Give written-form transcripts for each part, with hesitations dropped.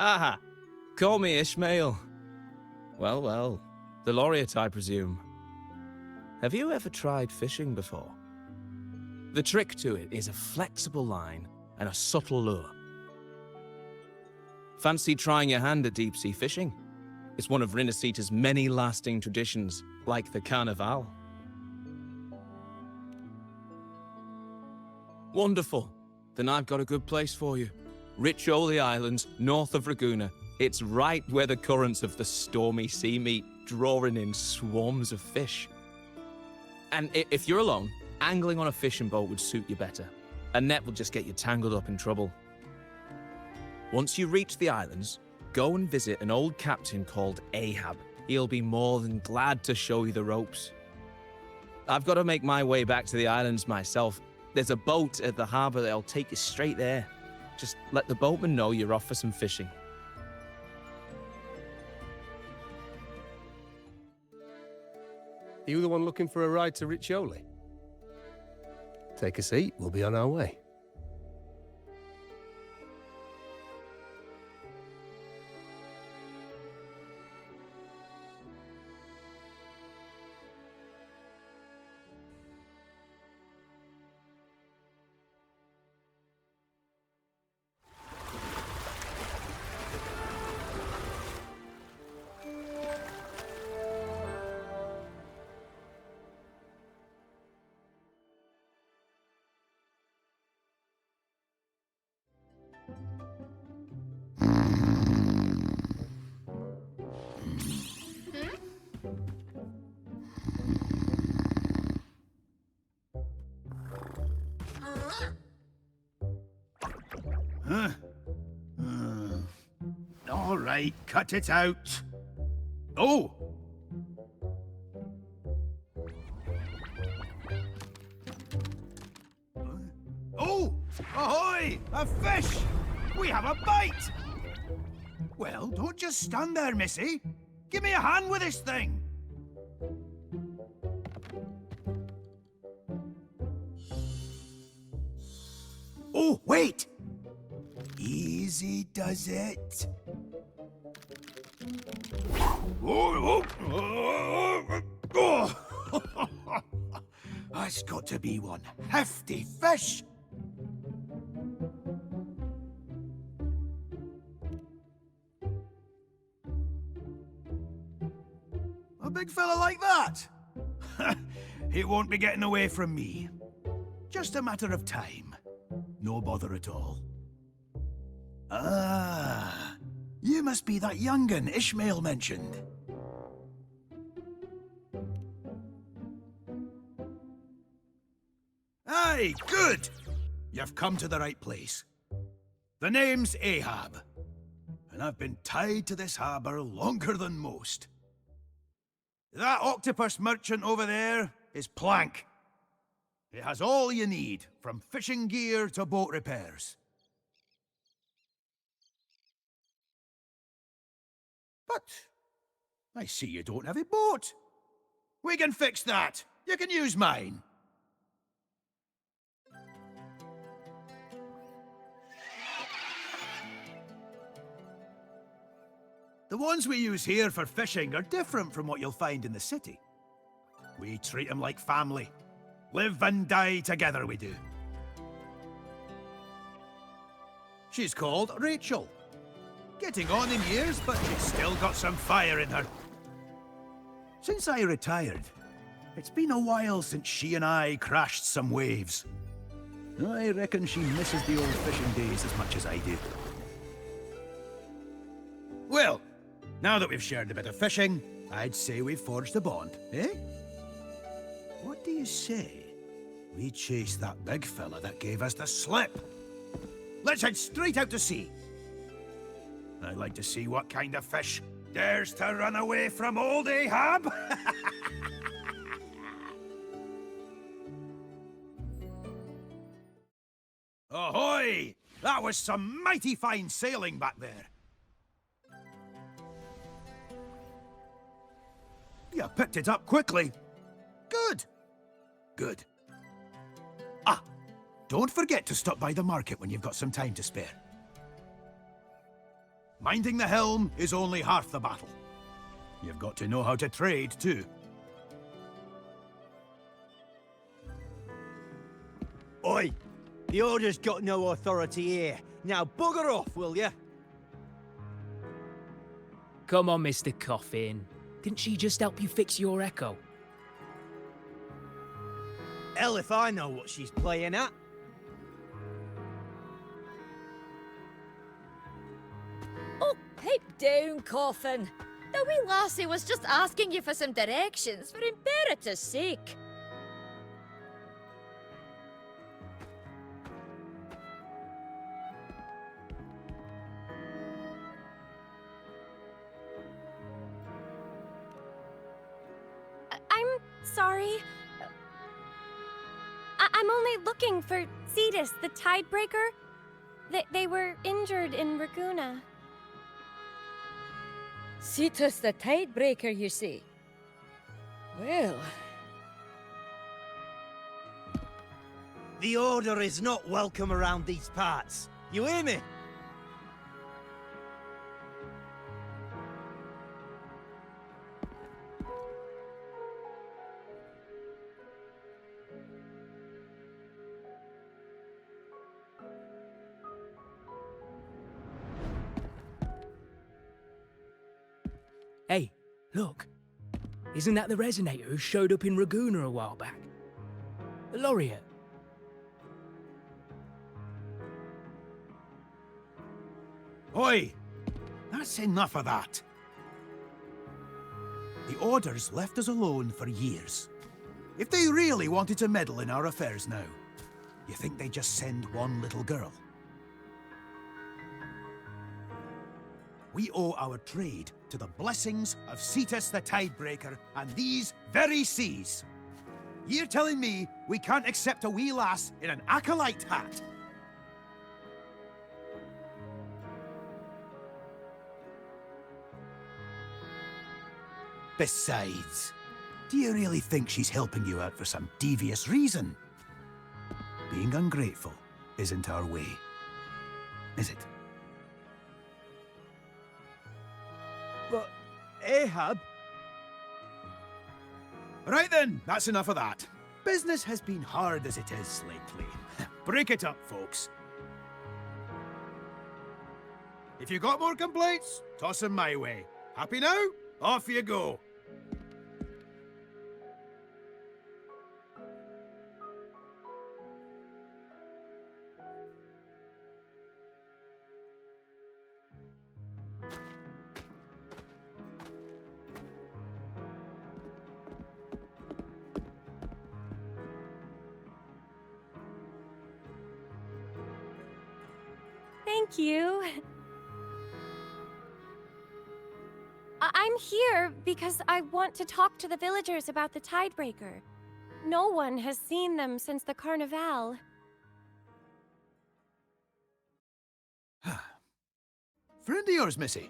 Aha! Call me Ishmael. Well, well. The laureate, I presume. Have you ever tried fishing before? The trick to it is a flexible line and a subtle lure. Fancy trying your hand at deep-sea fishing? It's one of Rinasita's many lasting traditions, like the Carnival. Wonderful. Then I've got a good place for you. Riccioli Islands, north of Ragusa. It's right where the currents of the stormy sea meet, drawing in swarms of fish. And if you're alone, angling on a fishing boat would suit you better. A net will just get you tangled up in trouble. Once you reach the islands, go and visit an old captain called Ahab. He'll be more than glad to show you the ropes. I've got to make my way back to the islands myself. There's a boat at the harbour that'll take you straight there. Just let the boatman know you're off for some fishing. You the one looking for a ride to Riccioli? Take a seat, we'll be on our way. All right, cut it out. Oh! Oh! Ahoy! A fish! We have a bite! Well, don't just stand there, missy. Give me a hand with this thing. Oh, wait! Easy does it. That's got to be one hefty fish. A big fella like that? He won't be getting away from me. Just a matter of time. No bother at all. Ah, you must be that young'un Ishmael mentioned. Aye, good! You've come to the right place. The name's Ahab, and I've been tied to this harbour longer than most. That octopus merchant over there is Plank. It has all you need, from fishing gear to boat repairs. But I see you don't have a boat. We can fix that. You can use mine. The ones we use here for fishing are different from what you'll find in the city. We treat them like family. Live and die together, we do. She's called Rachel. Getting on in years, but she's still got some fire in her. Since I retired, it's been a while since she and I crashed some waves. I reckon she misses the old fishing days as much as I do. Well, now that we've shared a bit of fishing, I'd say we've forged a bond, eh? What do you say? We chase that big fella that gave us the slip. Let's head straight out to sea. I'd like to see what kind of fish dares to run away from old Ahab. Ahoy! That was some mighty fine sailing back there. You picked it up quickly. Good. Good. Ah, don't forget to stop by the market when you've got some time to spare. Minding the helm is only half the battle. You've got to know how to trade, too. Oi! The Order's got no authority here. Now bugger off, will ya? Come on, Mr. Coffin. Didn't she just help you fix your echo? Hell if I know what she's playing at. Oh, pipe down, Coffin. The wee lassie was just asking you for some directions, for imperative sake. I'm sorry. I'm only looking for Cetus, the Tidebreaker. They were injured in Raguna. Cetus the Tidebreaker, you see. Well, The Order is not welcome around these parts. You hear me? Hey, look. Isn't that the resonator who showed up in Raguna a while back? The laureate. Oi! That's enough of that. The Order's left us alone for years. If they really wanted to meddle in our affairs now, you think they'd just send one little girl? We owe our trade to the blessings of Cetus the Tidebreaker and these very seas. You're telling me we can't accept a wee lass in an acolyte hat? Besides, do you really think she's helping you out for some devious reason? Being ungrateful isn't our way, is it? But Ahab... Right then, that's enough of that. Business has been hard as it is lately. Break it up, folks. If you got more complaints, toss them my way. Happy now? Off you go. Thank you. I'm here because I want to talk to the villagers about the Tidebreaker. No one has seen them since the Carnival. Friend of yours, Missy?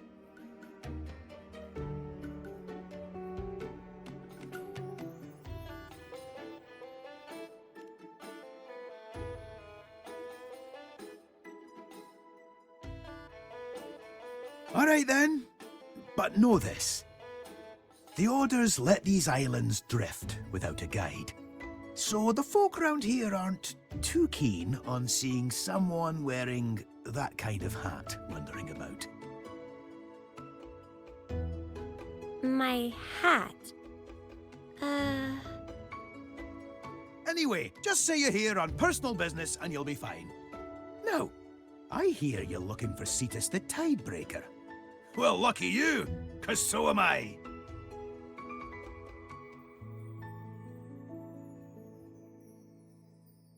All right then. But know this. The Orders let these islands drift without a guide. So the folk around here aren't too keen on seeing someone wearing that kind of hat wandering about. My hat. Anyway, just say you're here on personal business and you'll be fine. Now, I hear you're looking for Cetus the Tidebreaker. Well, lucky you, 'cause so am I.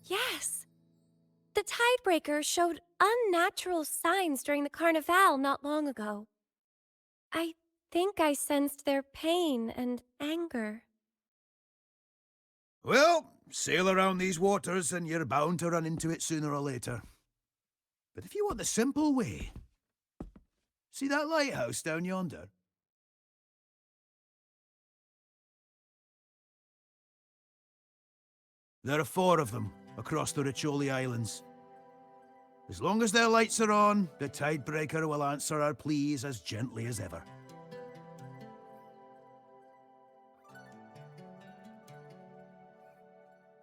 Yes. The Tidebreaker showed unnatural signs during the Carnival not long ago. I think I sensed their pain and anger. Well, sail around these waters and you're bound to run into it sooner or later. But if you want the simple way, see that lighthouse down yonder? There are 4 of them across the Riccioli Islands. As long as their lights are on, the Tidebreaker will answer our pleas as gently as ever.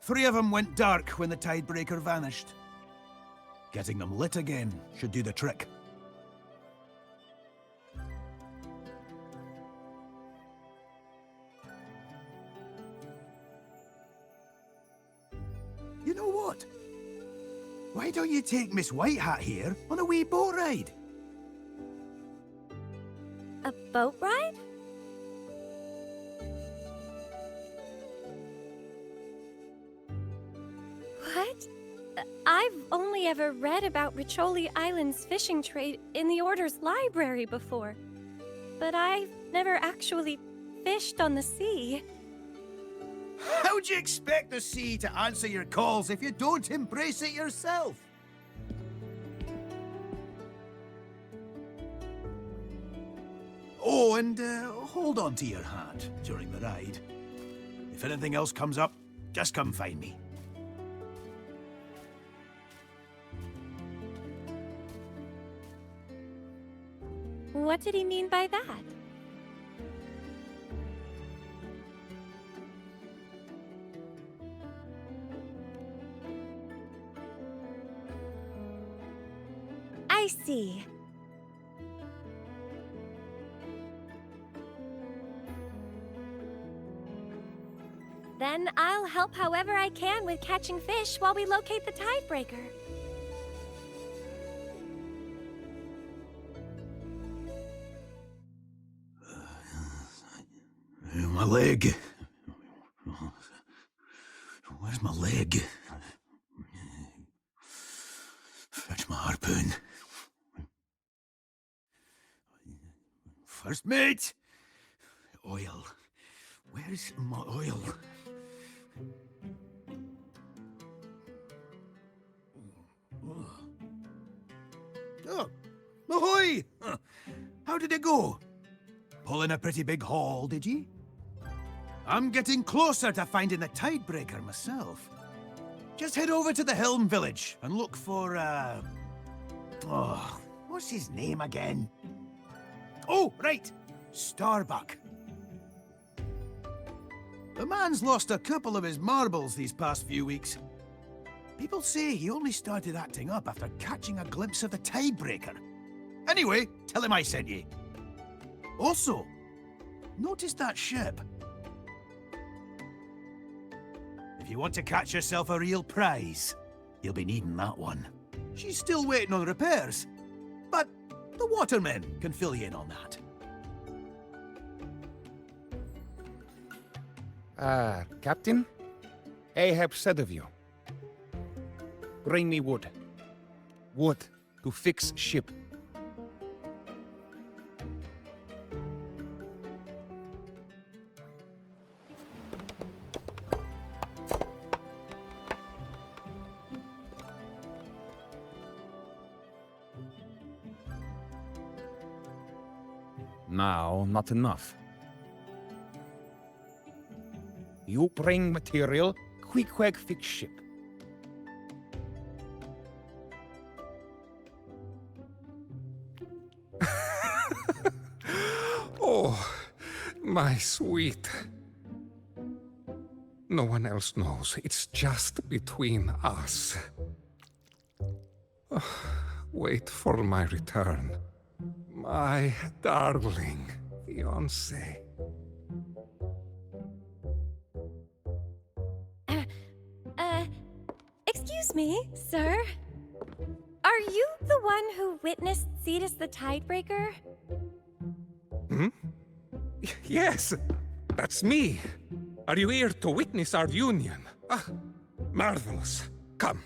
Three of them went dark when the Tidebreaker vanished. Getting them lit again should do the trick. You know what? Why don't you take Miss Whitehat here on a wee boat ride? A boat ride? What? I've only ever read about Riccioli Island's fishing trade in the Order's library before. But I've never actually fished on the sea. How'd you expect the sea to answer your calls if you don't embrace it yourself? Oh, and hold on to your hat during the ride. If anything else comes up, just come find me. What did he mean by that? I see. Then I'll help however I can with catching fish while we locate the Tidebreaker. My leg. Where's my leg? Fetch my harpoon. First mate! Oil. Where's my oil? Oh, ahoy! How did it go? Pulling a pretty big haul, did ye? I'm getting closer to finding the Tidebreaker myself. Just head over to the Helm Village and look for, oh, what's his name again? Oh, right! Starbuck. The man's lost a couple of his marbles these past few weeks. People say he only started acting up after catching a glimpse of the Tidebreaker. Anyway, tell him I sent ye. Also, notice that ship. If you want to catch yourself a real prize, you'll be needing that one. She's still waiting on repairs, but the watermen can fill you in on that. Captain? Ahab said of you. Bring me wood. Wood to fix ship. Now, not enough. You bring material, quick fix ship. Oh, my sweet. No one else knows. It's just between us. Wait for my return. My darling fiancé. Excuse me, sir. Are you the one who witnessed Cetus the Tidebreaker? Hmm? Yes, that's me. Are you here to witness our union? Ah, marvelous. Come.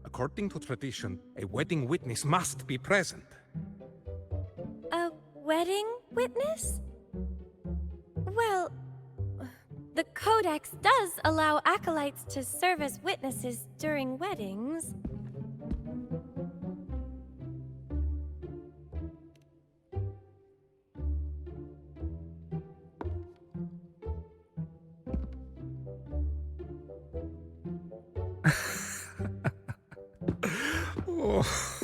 According to tradition, a wedding witness must be present. A wedding witness? Well, the Codex does allow acolytes to serve as witnesses during weddings. Oh.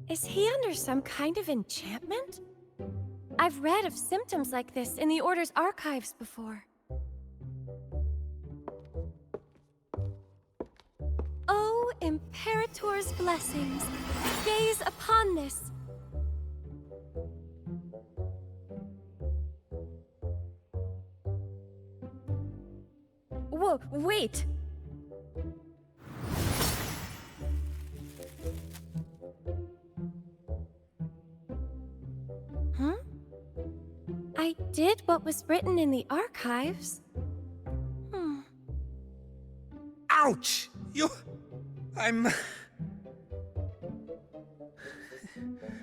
Is he under some kind of enchantment? I've read of symptoms like this in the Order's archives before. Oh, Imperator's blessings, gaze upon this. Whoa, wait! Huh? I did what was written in the archives. Ouch! I'm...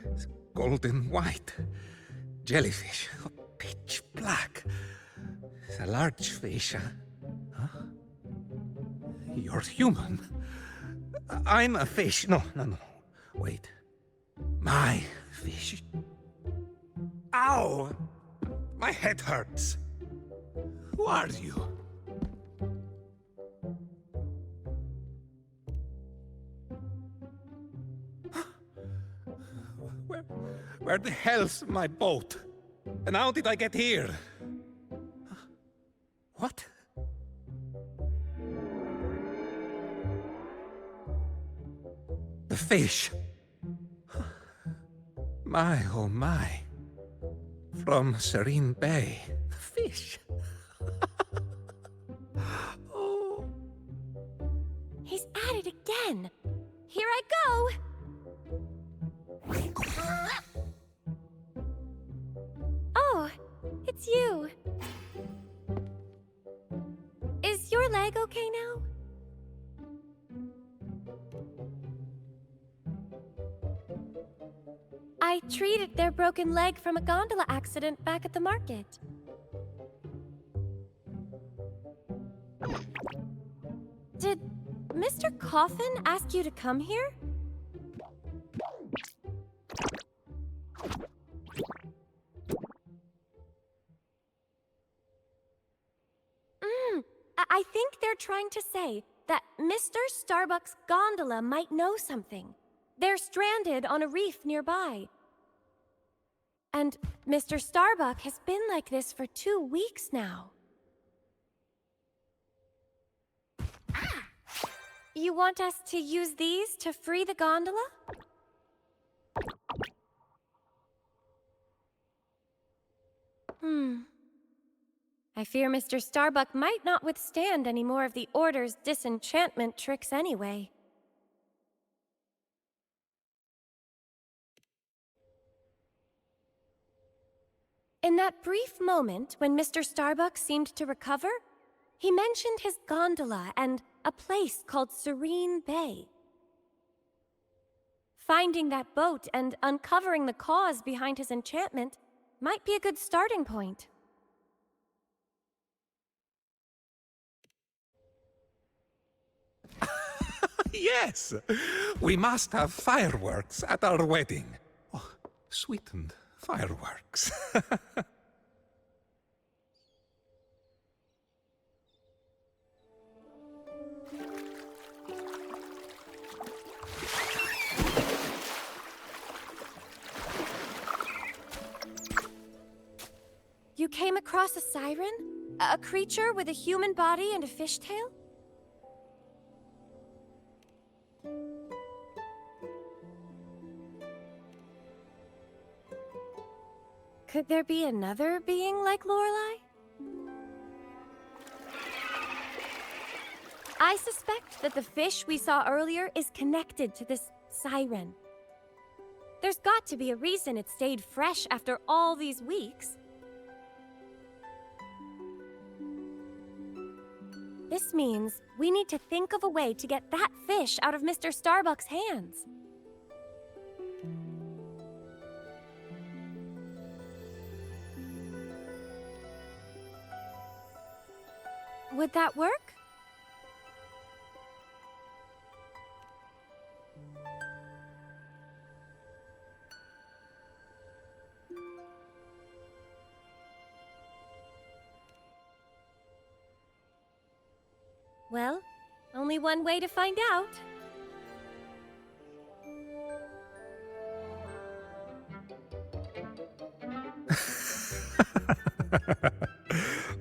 It's golden white. Jellyfish. Pitch black. It's a large fish. Huh? You're human. I'm a fish. No. Wait. My fish. Ow! My head hurts. Who are you? Where the hell's my boat? And how did I get here? What? The fish. My, oh my. From Serene Bay. The fish. Oh. He's at it again. Here I go. Oh, it's you. Is your leg okay now? I treated their broken leg from a gondola accident back at the market. Did Mr. Coffin ask you to come here? I think they're trying to say that Mr. Starbuck's gondola might know something. They're stranded on a reef nearby. And Mr. Starbuck has been like this for 2 weeks now. You want us to use these to free the gondola? I fear Mr. Starbuck might not withstand any more of the Order's disenchantment tricks anyway. In that brief moment when Mr. Starbuck seemed to recover, he mentioned his gondola and a place called Serene Bay. Finding that boat and uncovering the cause behind his enchantment might be a good starting point. Yes! We must have fireworks at our wedding. Oh, sweetened fireworks. You came across a siren? A creature with a human body and a fishtail? Could there be another being like Lorelei? I suspect that the fish we saw earlier is connected to this siren. There's got to be a reason it stayed fresh after all these weeks. This means we need to think of a way to get that fish out of Mr. Starbuck's hands. Would that work? Well, only one way to find out.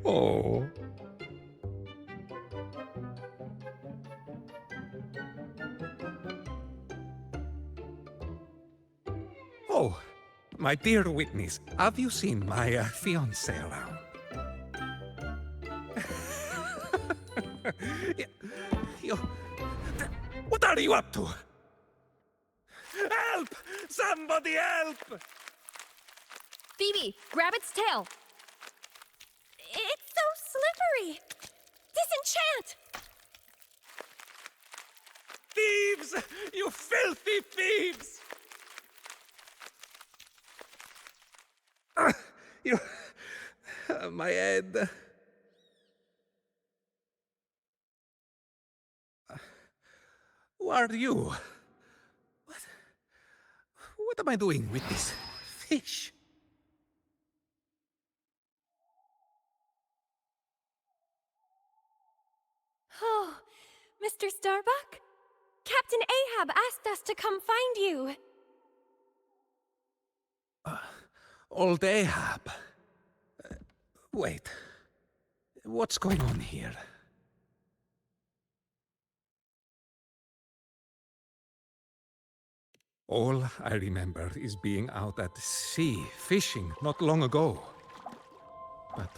Oh. Oh, my dear Whitneys, have you seen my fiancé around? Y- you- What are you up to? Help! Somebody help! Phoebe, grab its tail. It's so slippery. Disenchant! Thieves! You filthy thieves! You... my head... Who are you? What am I doing with this fish? Oh, Mr. Starbuck? Captain Ahab asked us to come find you. Old Ahab. Wait. What's going on here? All I remember is being out at sea, fishing, not long ago. But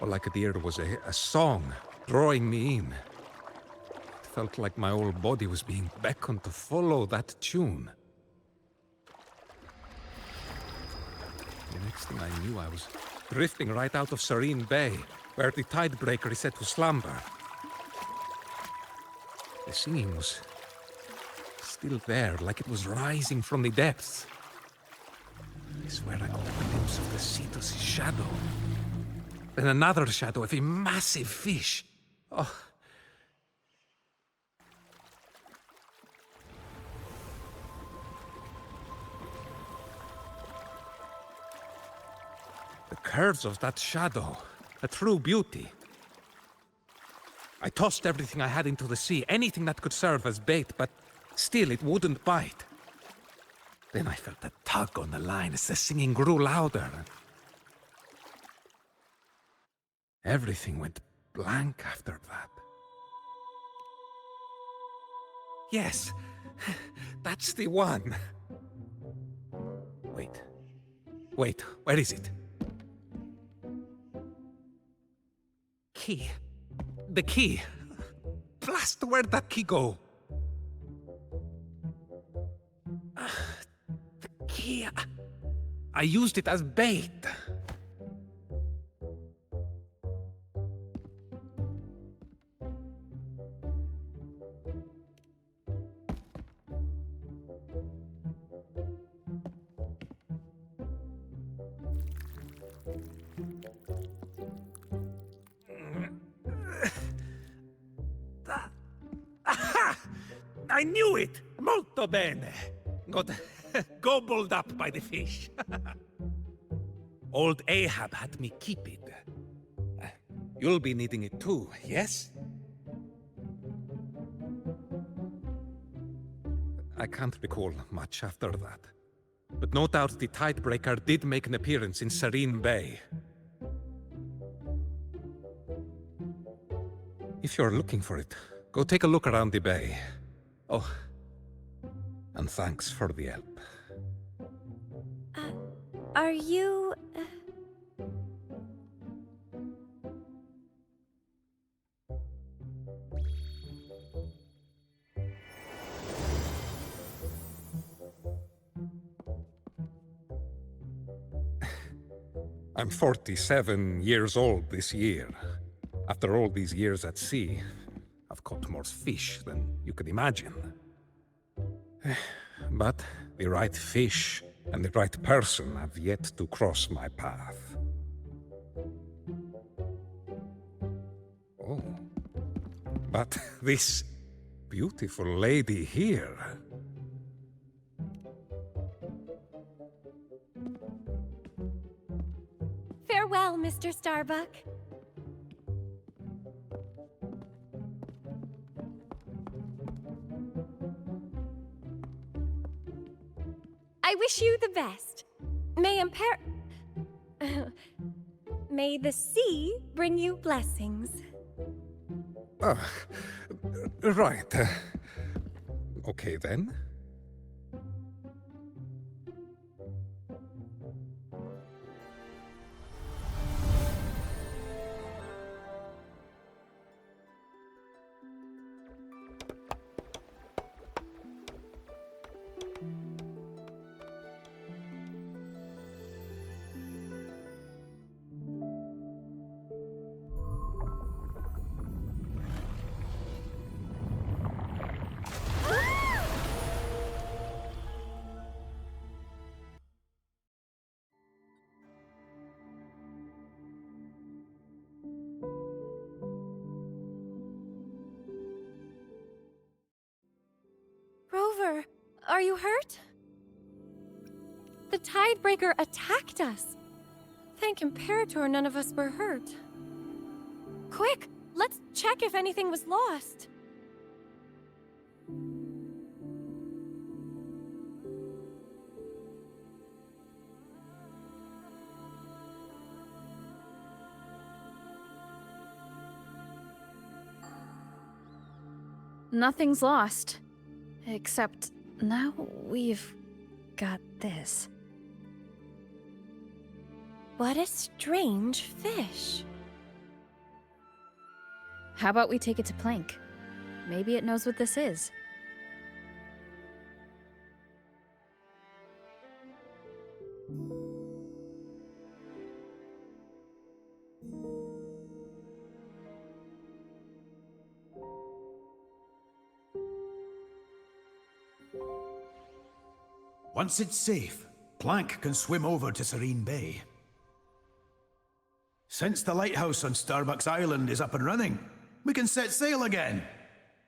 all I could hear was a song drawing me in. It felt like my whole body was being beckoned to follow that tune. The next thing I knew, I was drifting right out of Serene Bay, where the tidebreaker is said to slumber. The singing was still there, like it was rising from the depths. I swear I caught a glimpse of the Cetus's shadow. Then another shadow of a massive fish. Oh. The curves of that shadow, a true beauty. I tossed everything I had into the sea, anything that could serve as bait, but still it wouldn't bite. Then I felt a tug on the line as the singing grew louder. Everything went blank after that. Yes, that's the one. Wait, where is it? Key. The key. Blast, where'd that key go? The key. I used it as bait. Aha! I knew it! Molto bene! Got gobbled up by the fish. Old Ahab had me keep it. You'll be needing it too, yes? I can't recall much after that. But no doubt the Tidebreaker did make an appearance in Serene Bay. If you're looking for it, go take a look around the bay. Oh, and thanks for the help. Are you... I'm 47 years old this year. After all these years at sea, I've caught more fish than you could imagine. But the right fish and the right person have yet to cross my path. Oh. But this beautiful lady here... Farewell, Mr. Starbuck. I wish you the best. May May the sea bring you blessings. Ah, right. Okay then. Rover, are you hurt? The Tidebreaker attacked us. Thank Imperator none of us were hurt. Quick, let's check if anything was lost. Nothing's lost. Except now we've got this. What a strange fish. How about we take it to Plank? Maybe it knows what this is. Once it's safe, Plank can swim over to Serene Bay. Since the lighthouse on Starbuck's Island is up and running, we can set sail again.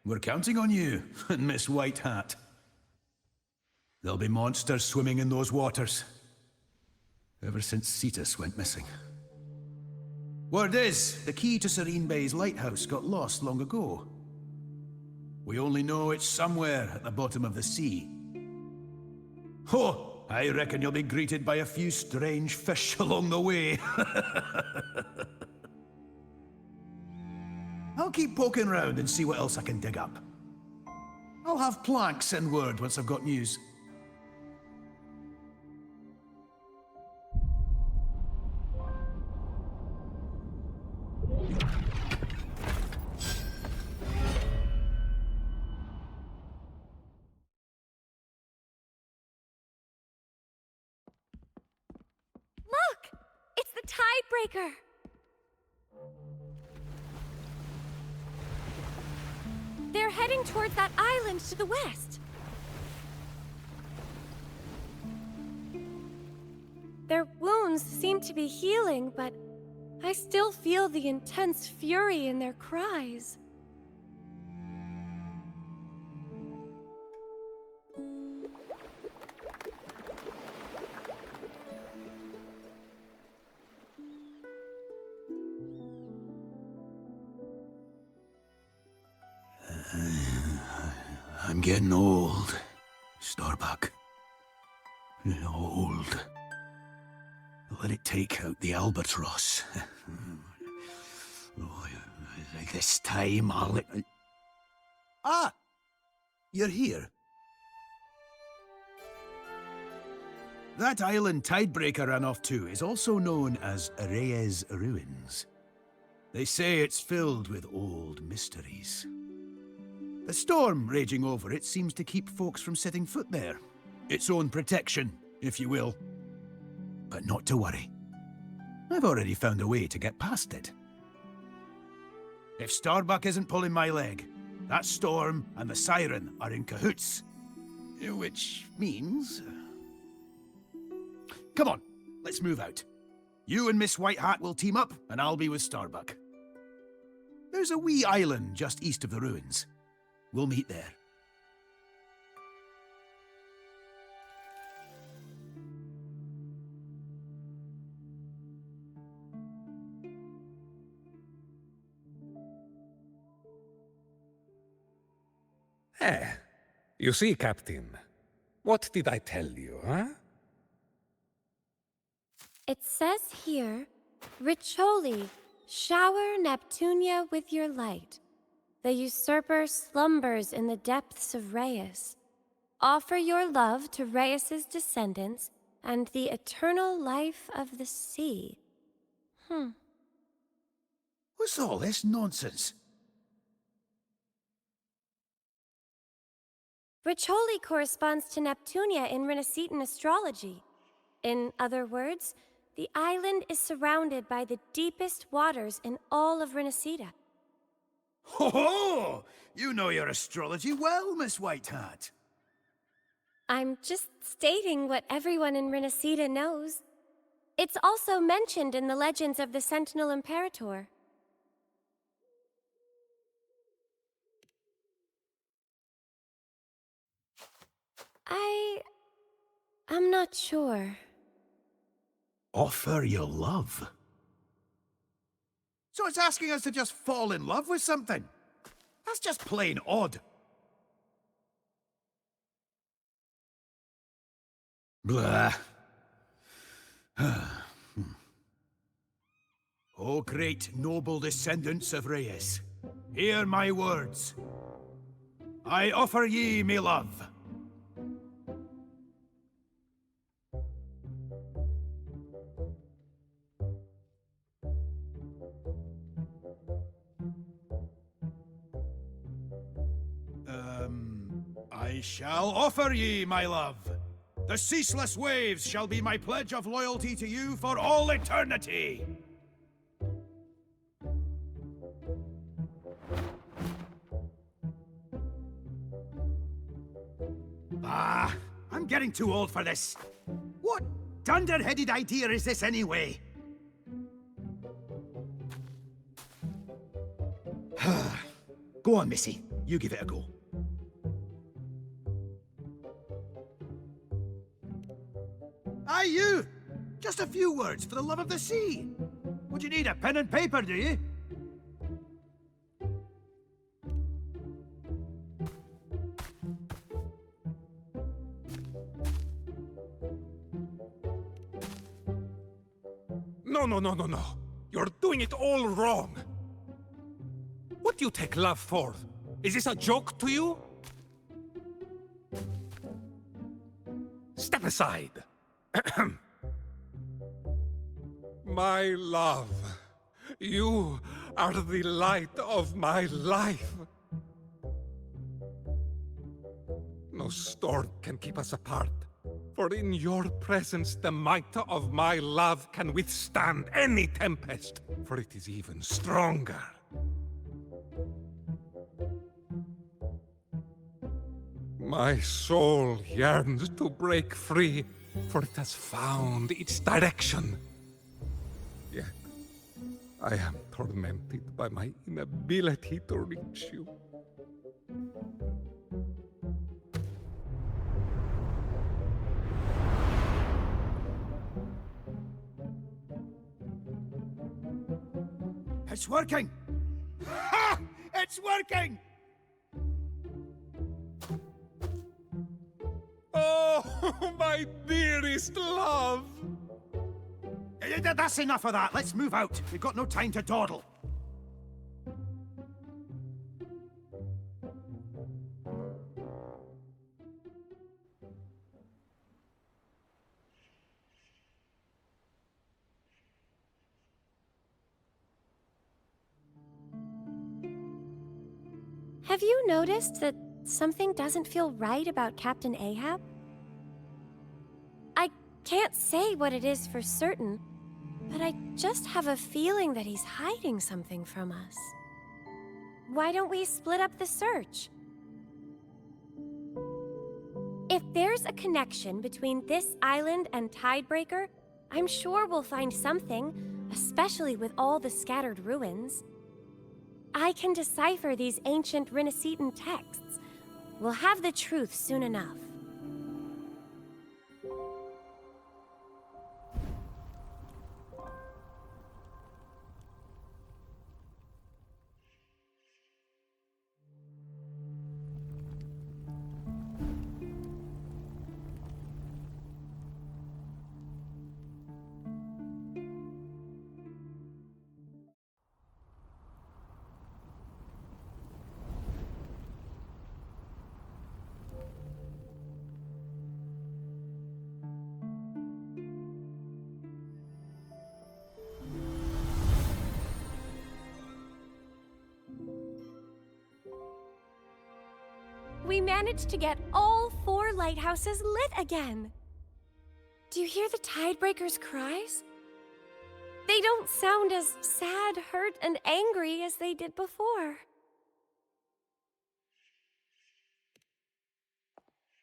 We're counting on you, Miss White Hat. There'll be monsters swimming in those waters. Ever since Cetus went missing. Word is, the key to Serene Bay's lighthouse got lost long ago. We only know it's somewhere at the bottom of the sea. Oh, I reckon you'll be greeted by a few strange fish along the way. I'll keep poking around and see what else I can dig up. I'll have Plank send word once I've got news. Look! It's the Tidebreaker! They're heading towards that island to the west. Their wounds seem to be healing, but I still feel the intense fury in their cries. I'm getting old, Starbuck. Old. Let it take out the albatross. This time I'll let... Ah! You're here. That island Tidebreaker ran off to is also known as Reyes Ruins. They say it's filled with old mysteries. The storm raging over it seems to keep folks from setting foot there. Its own protection, if you will. But not to worry. I've already found a way to get past it. If Starbuck isn't pulling my leg, that storm and the siren are in cahoots. Which means... Come on, let's move out. You and Miss White Hat will team up, and I'll be with Starbuck. There's a wee island just east of the ruins. We'll meet there. You see, Captain. What did I tell you, huh? It says here, Riccioli, shower Neptunia with your light. The usurper slumbers in the depths of Reyes. Offer your love to Reyes' descendants and the eternal life of the sea. What's all this nonsense? Riccioli corresponds to Neptunia in Renacetan astrology. In other words, the island is surrounded by the deepest waters in all of Renacita. Ho ho! You know your astrology well, Miss White Hat. I'm just stating what everyone in Renacita knows. It's also mentioned in the legends of the Sentinel Imperator. I'm not sure. Offer your love? So it's asking us to just fall in love with something? That's just plain odd. Blah. O great noble descendants of Reyes, hear my words. I offer ye me love. I shall offer ye my love. The ceaseless waves shall be my pledge of loyalty to you for all eternity. Ah, I'm getting too old for this. What dunderheaded idea is this anyway? Go on, Missy. You give it a go. Aye, you! Just a few words for the love of the sea. Would you need a pen and paper, do you? No. You're doing it all wrong. What do you take love for? Is this a joke to you? Step aside. My love, you are the light of my life. No storm can keep us apart, for in your presence the might of my love can withstand any tempest, for it is even stronger. My soul yearns to break free, for it has found its direction. Yet, I am tormented by my inability to reach you. It's working! Ha! It's working! Oh, my dearest love! That's enough of that. Let's move out. We've got no time to dawdle. Have you noticed that something doesn't feel right about Captain Ahab? I can't say what it is for certain, but I just have a feeling that he's hiding something from us. Why don't we split up the search? If there's a connection between this island and Tidebreaker, I'm sure we'll find something, especially with all the scattered ruins. I can decipher these ancient Renacetan texts. We'll have the truth soon enough. we managed to get all 4 lighthouses lit again. Do you hear the Tidebreaker's cries? They don't sound as sad, hurt, and angry as they did before.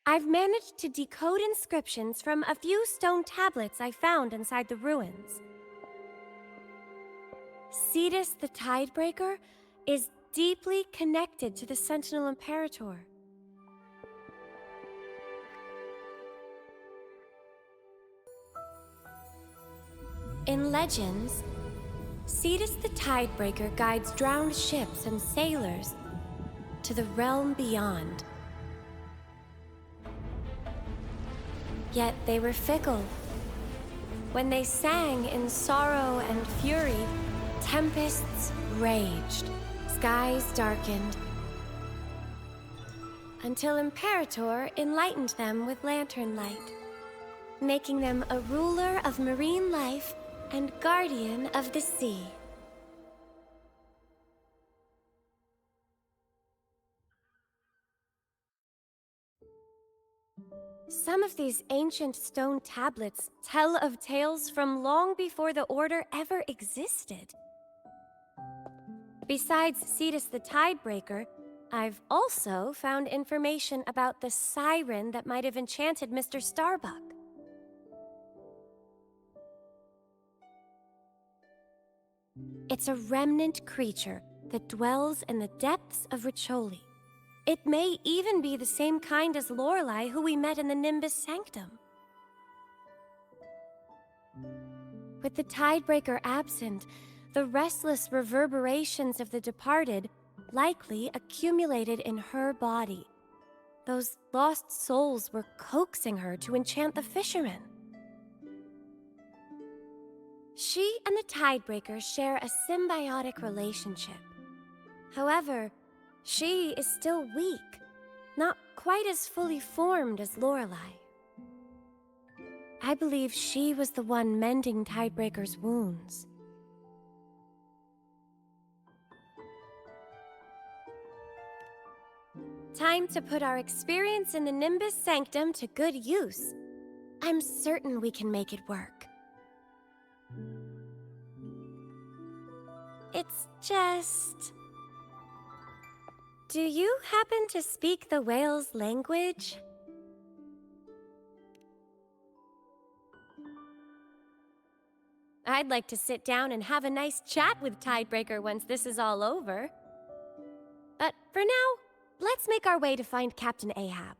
I've managed to decode inscriptions from a few stone tablets I found inside the ruins. Cetus the Tidebreaker is deeply connected to the Sentinel Imperator. In legends, Cetus the Tidebreaker guides drowned ships and sailors to the realm beyond. Yet they were fickle. When they sang in sorrow and fury, tempests raged, skies darkened, until Imperator enlightened them with lantern light, making them a ruler of marine life and guardian of the sea. Some of these ancient stone tablets tell of tales from long before the Order ever existed. Besides Cetus the Tidebreaker, I've also found information about the siren that might have enchanted Mr. Starbuck. It's a remnant creature that dwells in the depths of Riccioli. It may even be the same kind as Lorelei who we met in the Nimbus Sanctum. With the Tidebreaker absent, the restless reverberations of the departed likely accumulated in her body. Those lost souls were coaxing her to enchant the fishermen. She and the Tidebreaker share a symbiotic relationship. However, she is still weak, not quite as fully formed as Lorelei. I believe she was the one mending Tidebreaker's wounds. Time to put our experience in the Nimbus Sanctum to good use. I'm certain we can make it work. It's just... Do you happen to speak the whale's language? I'd like to sit down and have a nice chat with Tidebreaker once this is all over. But for now, let's make our way to find Captain Ahab.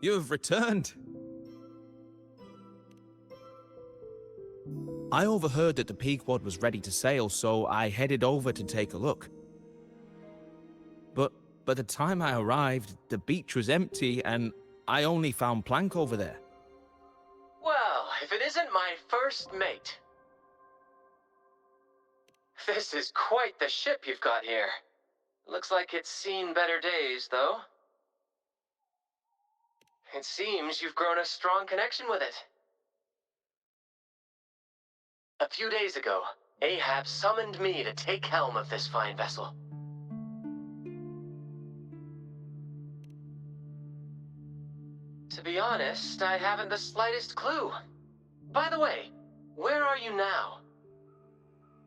You have returned. I overheard that the Pequod was ready to sail, so I headed over to take a look. But by the time I arrived, the beach was empty and I only found Plank over there. Well, if it isn't my first mate. This is quite the ship you've got here. Looks like it's seen better days, though. It seems you've grown a strong connection with it. A few days ago, Ahab summoned me to take helm of this fine vessel. To be honest, I haven't the slightest clue. By the way, where are you now?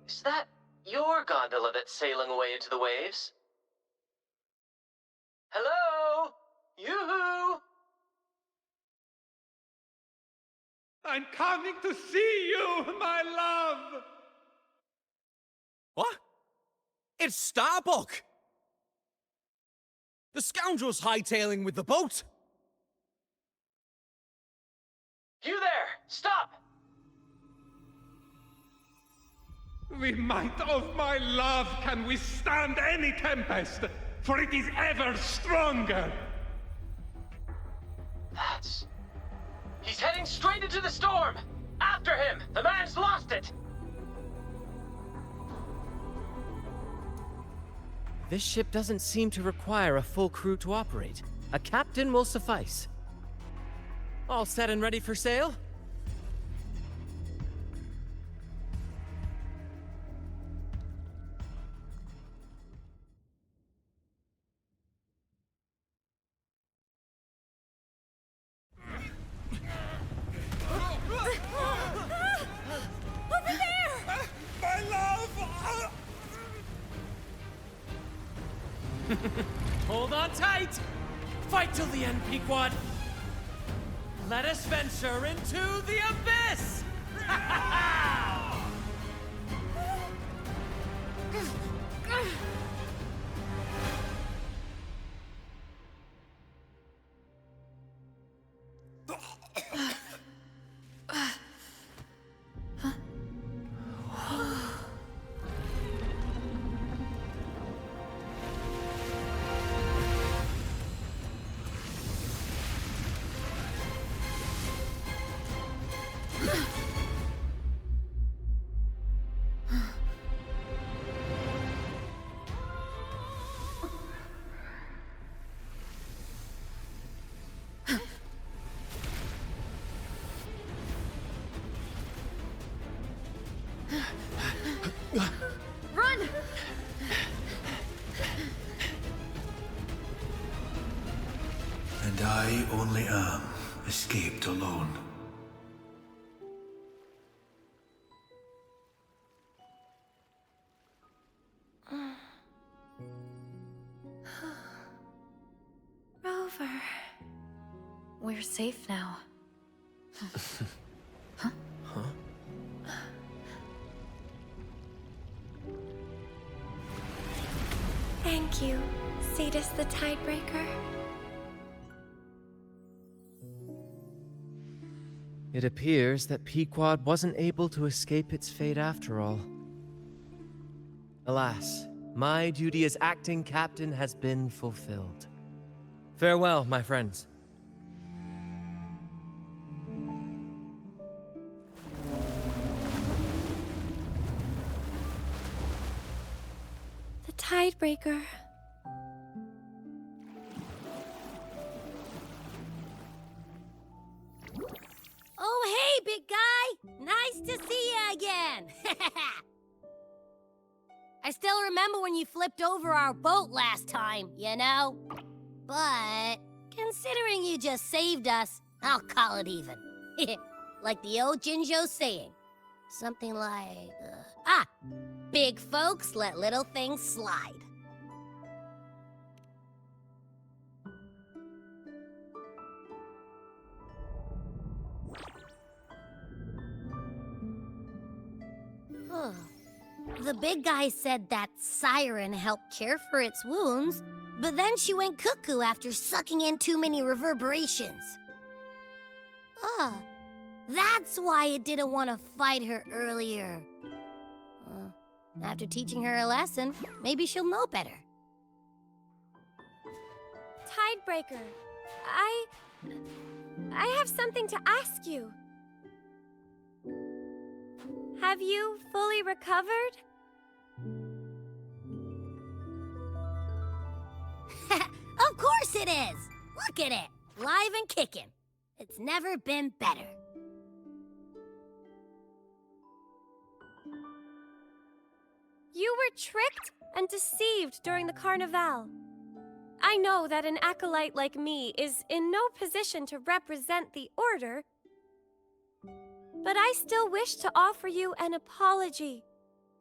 Is that your gondola that's sailing away into the waves? Hello? Yoo-hoo! I'm coming to see you, my love! What? It's Starbuck! The scoundrel's hightailing with the boat! You there! Stop! The might of my love can withstand any tempest, for it is ever stronger. He's heading straight into the storm! After him! The man's lost it! This ship doesn't seem to require a full crew to operate. A captain will suffice. All set and ready for sail? My love! Hold on tight! Fight till the end, Pequod! Let us venture into the abyss! Run! And I only am escaped alone. Rover. We're safe now. Thank you, Cetus the Tidebreaker. It appears that Pequod wasn't able to escape its fate after all. Alas, my duty as acting captain has been fulfilled. Farewell, my friends. The Tidebreaker. Oh, hey, big guy! Nice to see you again! I still remember when you flipped over our boat last time, you know? But, considering you just saved us, I'll call it even. Like the old Jinjo saying. Something like, big folks let little things slide. The big guy said that siren helped cure for its wounds, but then she went cuckoo after sucking in too many reverberations. That's why it didn't want to fight her earlier. After teaching her a lesson, maybe she'll know better. Tidebreaker, I have something to ask you. Have you fully recovered? Of course it is! Look at it! Live and kicking. It's never been better. You were tricked and deceived during the Carnival. I know that an acolyte like me is in no position to represent the Order, but I still wish to offer you an apology,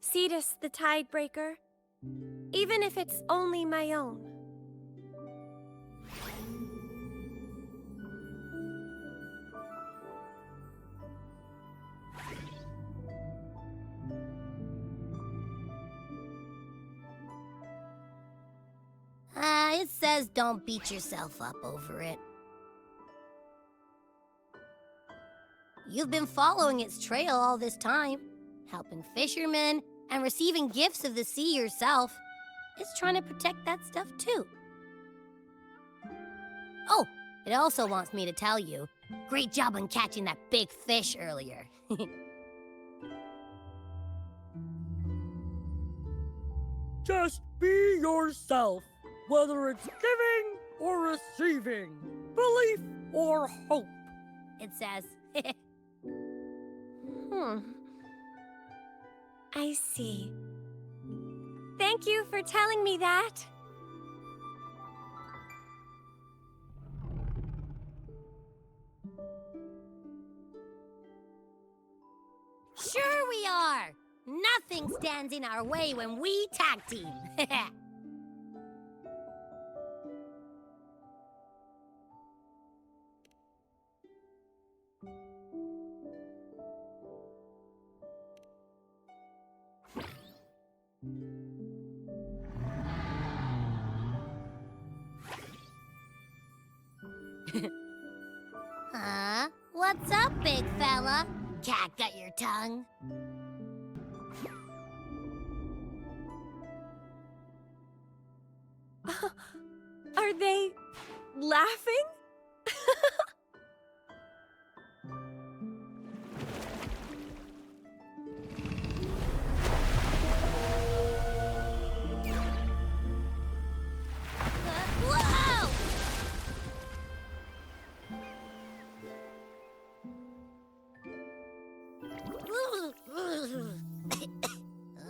Cetus the Tidebreaker, even if it's only my own. always says don't beat yourself up over it. You've been following its trail all this time, helping fishermen and receiving gifts of the sea yourself. It's trying to protect that stuff too. Oh, it also wants me to tell you, great job on catching that big fish earlier. Just be yourself, whether it's giving or receiving, belief or hope. It says. I see. Thank you for telling me that. Sure we are! Nothing stands in our way when we tag team. Huh? What's up, big fella? Cat got your tongue? Are they laughing? Whoa!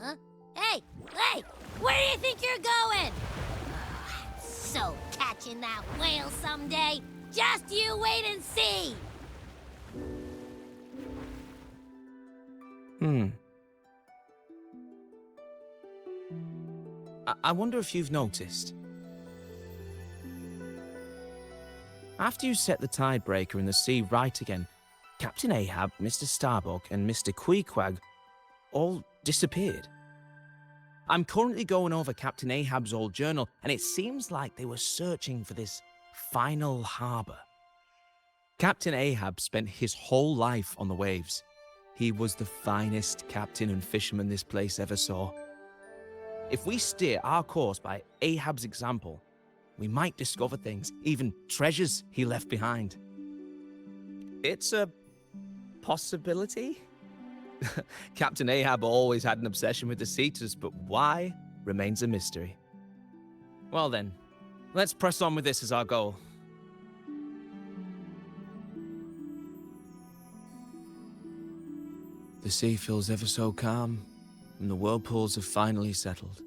Huh? Hey! Hey! Where do you think you're going? So catching that whale someday. Just you wait and see. I wonder if you've noticed. After you set the tidebreaker and the sea right again, Captain Ahab, Mr. Starbuck, and Mr. Queequeg all disappeared. I'm currently going over Captain Ahab's old journal, and it seems like they were searching for this final harbor. Captain Ahab spent his whole life on the waves. He was the finest captain and fisherman this place ever saw. If we steer our course by Ahab's example, we might discover things, even treasures he left behind. It's a possibility. Captain Ahab always had an obsession with the Cetus, but why remains a mystery. Well then, let's press on with this as our goal. The sea feels ever so calm, and the whirlpools have finally settled.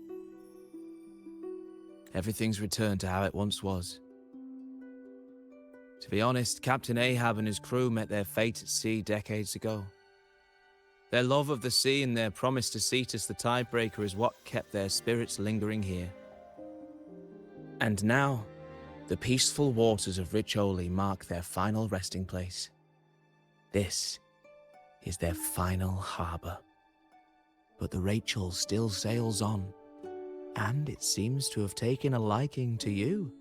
Everything's returned to how it once was. To be honest, Captain Ahab and his crew met their fate at sea decades ago. Their love of the sea and their promise to Cetus the Tidebreaker is what kept their spirits lingering here. And now, the peaceful waters of Riccioli mark their final resting place. This is their final harbor. But the Rachel still sails on, and it seems to have taken a liking to you.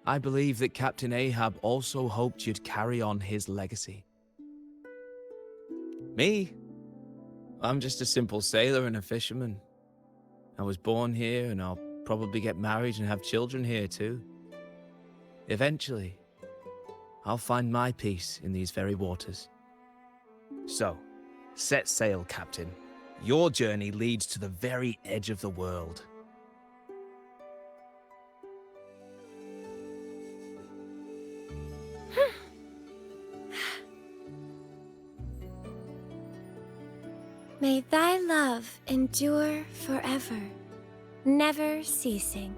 I believe that Captain Ahab also hoped you'd carry on his legacy. Me? I'm just a simple sailor and a fisherman. I was born here, and I'll probably get married and have children here too. Eventually, I'll find my peace in these very waters. So, set sail, Captain. Your journey leads to the very edge of the world. May thy love endure forever, never ceasing.